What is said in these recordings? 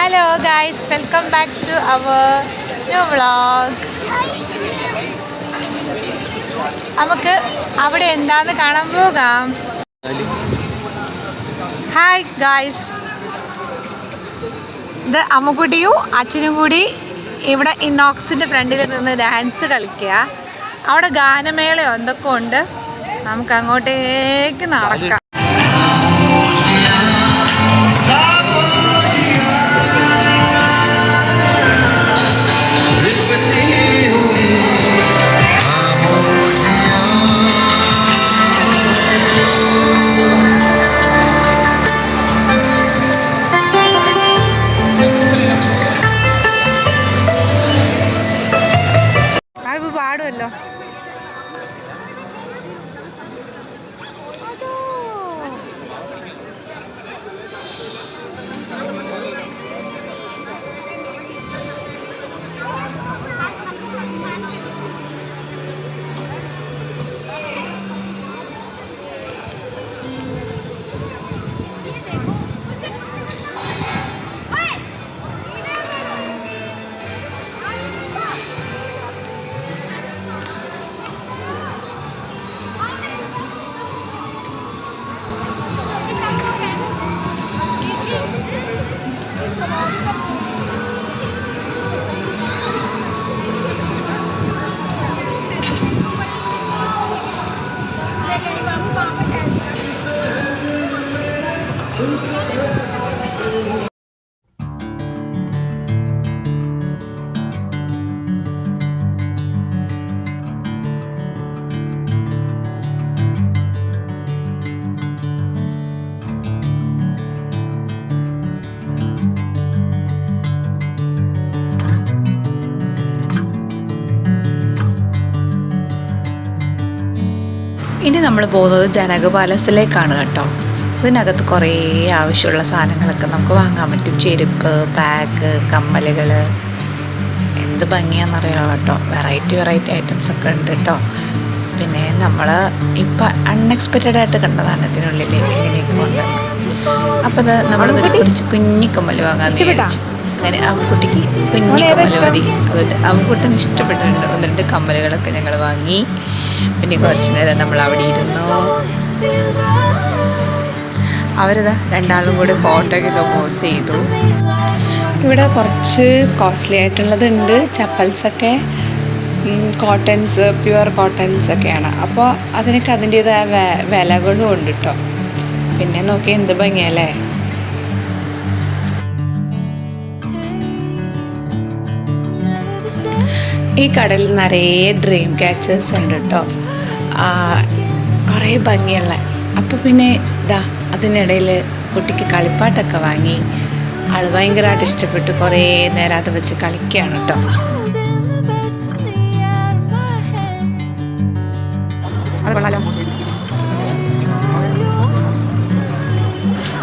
Hello guys, welcome back to our new vlog. നമുക്ക് അവിടെ എന്താന്ന് കാണാൻ പോകാം. ഹായ് ഗൈസ്, ഇത് അമ്മുക്കുട്ടിയും അച്ഛനും കൂടി ഇവിടെ ഇന്നോക്സിൻ്റെ ഫ്രണ്ടിൽ നിന്ന് ഡാൻസ് കളിക്കുക. അവിടെ ഗാനമേളയോ എന്തൊക്കെ ഉണ്ട്. നമുക്ക് അങ്ങോട്ടേക്ക് നടക്കാം. പാടുമല്ലോ. ഇനി നമ്മൾ പോകുന്നത് ജനക പാലസിലേക്കാണ് കേട്ടോ. ഇതിനകത്ത് കുറേ ആവശ്യമുള്ള സാധനങ്ങളൊക്കെ നമുക്ക് വാങ്ങാൻ പറ്റും. ചെരുപ്പ്, ബാഗ്, കമ്മലുകൾ, എന്ത് ഭംഗിയാണെന്നറിയാം കേട്ടോ. വെറൈറ്റി ഐറ്റംസ് ഒക്കെ ഉണ്ട് കേട്ടോ. പിന്നെ നമ്മൾ ഇപ്പം അൺഎക്സ്പെക്റ്റഡ് ആയിട്ട് കണ്ടതാണ് ഇതിനുള്ളിൽ ഇങ്ങനെയൊക്കെ ഉണ്ട്. അപ്പോൾ അത് നമ്മളിതൊരു കുറച്ച് കുഞ്ഞിക്കമ്മൽ വാങ്ങാമെന്ന് വിചാരിച്ചു. അങ്ങനെ അമ്മുക്കുട്ടിക്ക് കുഞ്ഞിക്കമ്മൽ മതി. അതുകൊണ്ട് അമ്മുക്കുട്ടിന് ഇഷ്ടപ്പെട്ടിട്ടുണ്ട്. 1-2 കമ്മലുകളൊക്കെ ഞങ്ങൾ വാങ്ങി. പിന്നെ കുറച്ച് നേരം നമ്മൾ അവിടെ ഇരുന്നു. അവരിതാ രണ്ടാളും കൂടി ഫോട്ടോയ്ക്കൊക്കെ പോസ് ചെയ്തു. ഇവിടെ കുറച്ച് കോസ്റ്റ്ലി ആയിട്ടുള്ളതുണ്ട്. ചപ്പൽസൊക്കെ കോട്ടൺസ്, പ്യുവർ കോട്ടൺസ് ഒക്കെയാണ്. അപ്പോൾ അതിനൊക്കെ അതിൻ്റേതായ വിലകളും ഉണ്ട് കേട്ടോ. പിന്നെ നോക്കി എന്ത് ഭംഗിയല്ലേ. ഈ കടയിൽ നിറയെ ഡ്രീം ക്യാച്ചേഴ്സ് ഉണ്ട് കേട്ടോ. കുറേ ഭംഗിയുള്ള. അപ്പോൾ പിന്നെ ഇതാ അതിനിടയിൽ കുട്ടിക്ക് കളിപ്പാട്ടൊക്കെ വാങ്ങി. ആൾ ഭയങ്കരമായിട്ട് ഇഷ്ടപ്പെട്ട് കുറേ നേരം അത് വെച്ച് കളിക്കുകയാണ് കേട്ടോ.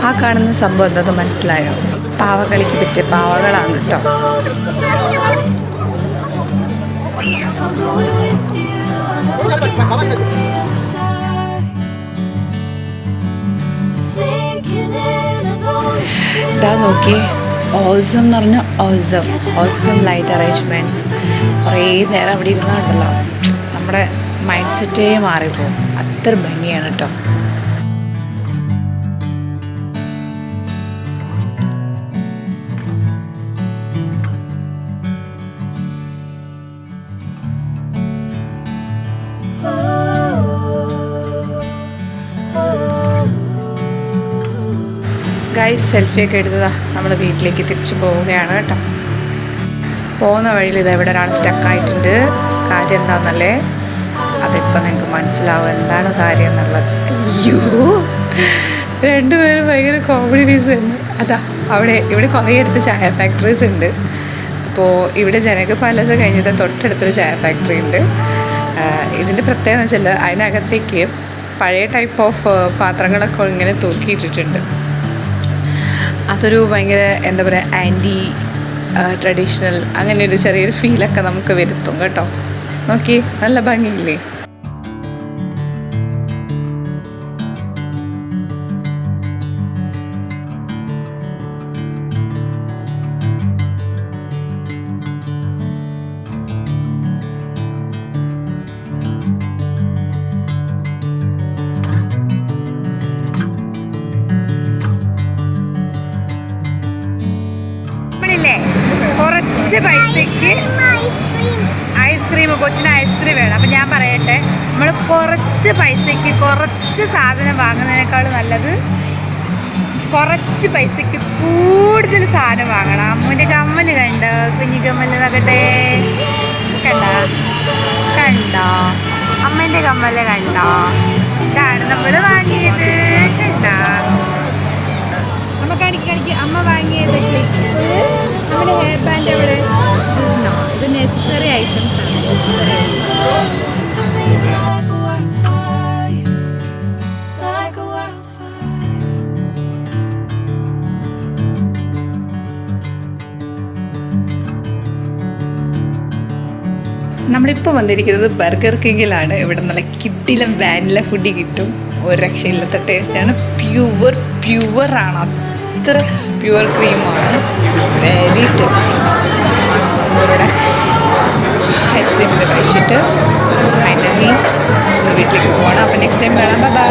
ആ കാണുന്ന സംഭവം എന്താണെന്ന് മനസ്സിലായോ? പാവകളിക്ക് പറ്റിയ പാവകളാണ് കേട്ടോ. ഇതാ നോക്കി, ഓസം എന്ന് പറഞ്ഞാൽ ഓസം ലൈറ്റ് അറേഞ്ച്മെൻറ്റ്സ്. കുറേ നേരം അവിടെ ഇരുന്നുണ്ടല്ലോ നമ്മുടെ മൈൻഡ് സെറ്റേ മാറിപ്പോകും. അത്ര ഭംഗിയാണ് കേട്ടോ. ഗൈസ്, സെൽഫിയൊക്കെ എടുത്തതാ നമ്മൾ വീട്ടിലേക്ക് തിരിച്ചു പോവുകയാണ് കേട്ടോ. പോകുന്ന വഴിയിൽ ഇത് എവിടെ ഒരാൾ സ്റ്റക്കായിട്ടുണ്ട്. കാര്യം എന്താണെന്നല്ലേ, അതിപ്പോൾ നിങ്ങൾക്ക് മനസ്സിലാവും എന്താണ് കാര്യം എന്നുള്ളത്. അയ്യോ, രണ്ടുപേരും ഭയങ്കര കോമഡി പീസ് തന്നെ. അതാ ഇവിടെ കുറേ അടുത്ത് ചായ ഫാക്ടറീസ് ഉണ്ട്. അപ്പോൾ ഇവിടെ ജനക പാലസ് കഴിഞ്ഞിട്ട് തൊട്ടടുത്തൊരു ചായ ഫാക്ടറി ഉണ്ട്. ഇതിൻ്റെ പ്രത്യേകത എന്ന് വെച്ചാൽ അതിനകത്തേക്ക് പഴയ ടൈപ്പ് ഓഫ് പാത്രങ്ങളൊക്കെ ഇങ്ങനെ തൂക്കിയിട്ടിട്ടുണ്ട്. അതൊരു ഭയങ്കര എന്താ പറയുക, ആൻറ്റി ട്രഡീഷണൽ അങ്ങനെ ഒരു ചെറിയൊരു ഫീലൊക്കെ നമുക്ക് വരുത്തും കേട്ടോ. നോക്കി, നല്ല ഭംഗിയില്ലേ. കുറച്ച് പൈസയ്ക്ക് ഐസ്ക്രീം, കൊച്ചിന് ഐസ്ക്രീം വേണം. അപ്പം ഞാൻ പറയട്ടെ, നമ്മൾ കുറച്ച് പൈസയ്ക്ക് കുറച്ച് സാധനം വാങ്ങുന്നതിനേക്കാൾ നല്ലത് കുറച്ച് പൈസയ്ക്ക് കൂടുതൽ സാധനം വാങ്ങണം. അമ്മൂൻ്റെ കമ്മല് കണ്ടോ? കുഞ്ഞു കമ്മല് നോക്കട്ടെ. കണ്ടോ അമ്മേൻ്റെ കമ്മല് കണ്ടോ? ഇതാണ് നമ്മൾ വാങ്ങിയത്. കണ്ടോ അമ്മ? കാണിക്ക്. അമ്മ വാങ്ങിയത് ക്ലിപ്പ്, നമ്മുടെ ഹെയർ ബാൻഡ് എവിടെ? ഇത് നെസസറി ഐറ്റംസ് ആണ്. നമ്മളിപ്പോൾ വന്നിരിക്കുന്നത് ബർഗർ കിങ്ങിലാണ്. ഇവിടെ നല്ല കിഡിലും വാനില ഫുഡ് കിട്ടും. ഒരു രക്ഷയില്ലാത്ത ടേസ്റ്റാണ്. പ്യുവറാണ്, അത്ര പ്യുവർ ക്രീമാണ്. Very tasty. ഇവിടെ ഐസ്ക്രീമൊക്കെ കഴിച്ചിട്ട് ഫൈനലി വീട്ടിലേക്ക് പോകണം. അപ്പോൾ നെക്സ്റ്റ് ടൈം കാണാം. ബൈ.